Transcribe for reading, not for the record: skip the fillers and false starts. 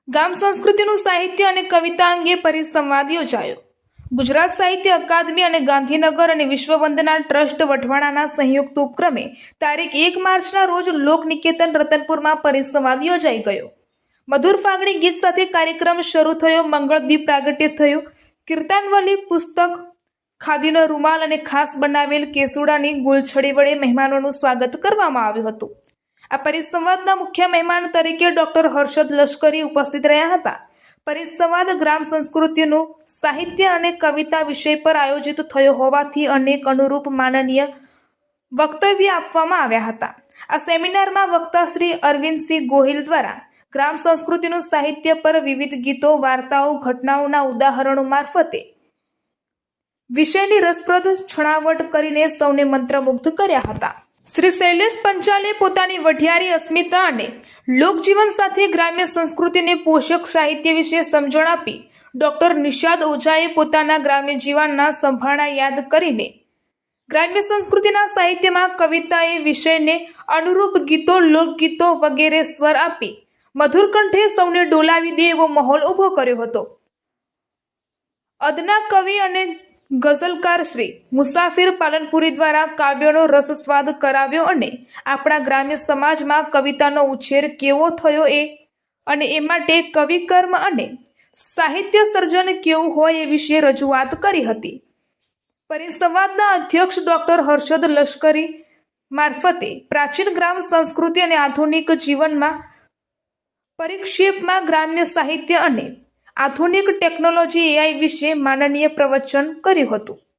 ગામ સંસ્કૃતિનું સાહિત્ય અને કવિતા અંગે પરિસંવાદ યોજાયો. ગુજરાત સાહિત્ય અકાદમી અને ગાંધીનગર અને વિશ્વવંદના ટ્રસ્ટ વઢવાણાના સંયુક્ત ઉપક્રમે તારીખ 1 માર્ચના રોજ લોકનિકેતન રતનપુરમાં પરિસંવાદ યોજાઈ ગયો. મધુર ફાગણી ગીત સાથે કાર્યક્રમ શરૂ થયો. મંગળદીપ પ્રાગટ્ય થયું. કીર્તનવલી પુસ્તક, ખાદીનો રૂમાલ અને ખાસ બનાવેલ કેસુડાની ગુલછડી વડે મહેમાનોનું સ્વાગત કરવામાં આવ્યું હતું. આ પરિસંવાદના મુખ્ય મહેમાન તરીકે ડોક્ટર હર્ષદ લશ્કરી ઉપસ્થિત રહ્યા હતા. પરિસંવાદ ગ્રામ સંસ્કૃતિનું સાહિત્ય અને કવિતા વિષય પર આયોજિત થયો હોવાથી અનેક અનુરૂપ માનનીય વક્તવ્ય આપવામાં આવ્યા હતા. આ સેમિનારમાં વક્તા શ્રી અરવિંદસિંહ ગોહિલ દ્વારા ગ્રામ સંસ્કૃતિનું સાહિત્ય પર વિવિધ ગીતો, વાર્તાઓ, ઘટનાઓના ઉદાહરણો મારફતે વિષયની રસપ્રદ છણાવટ કરીને સૌને મંત્રમુગ્ધ કર્યા હતા. શ્રી શૈલેષ પંચાલે પોતાની વઢિયારી અસ્મિતા અને લોકજીવન સાથે ગ્રામ્ય સંસ્કૃતિને પોષક સાહિત્ય વિશે સમજણ આપી. ડોક્ટર નિષાદ ઓઝાએ પોતાના ગ્રામ્ય જીવનના સંભાળા યાદ કરીને ગ્રામ્ય સંસ્કૃતિના સાહિત્યમાં કવિતાએ વિષયને અનુરૂપ ગીતો, લોકગીતો વગેરે સ્વર આપી મધુર કંઠે સૌને ડોલાવી દે એવો માહોલ ઊભો કર્યો હતો. અદના કવિ અને ગઝલકાર શ્રી મુસાફિર પાલનપુરી દ્વારા કાવ્યનો રસસ્વાદ કરાવ્યો અને આપણા ગ્રામ્ય સમાજમાં કવિતાનો ઉછેર કેવો થયો અને એ માટે કવિકર્મ અને સાહિત્ય સર્જન કેવું હોય એ વિશે રજૂઆત કરી હતી. પરિસંવાદના અધ્યક્ષ ડોક્ટર હર્ષદ લશ્કરી મારફતે પ્રાચીન ગ્રામ સંસ્કૃતિ અને આધુનિક જીવનમાં પરિક્ષેપમાં ગ્રામ્ય સાહિત્ય અને આધુનિક ટેકનોલોજી AI વિશે માનનીય પ્રવચન કર્યું હતું.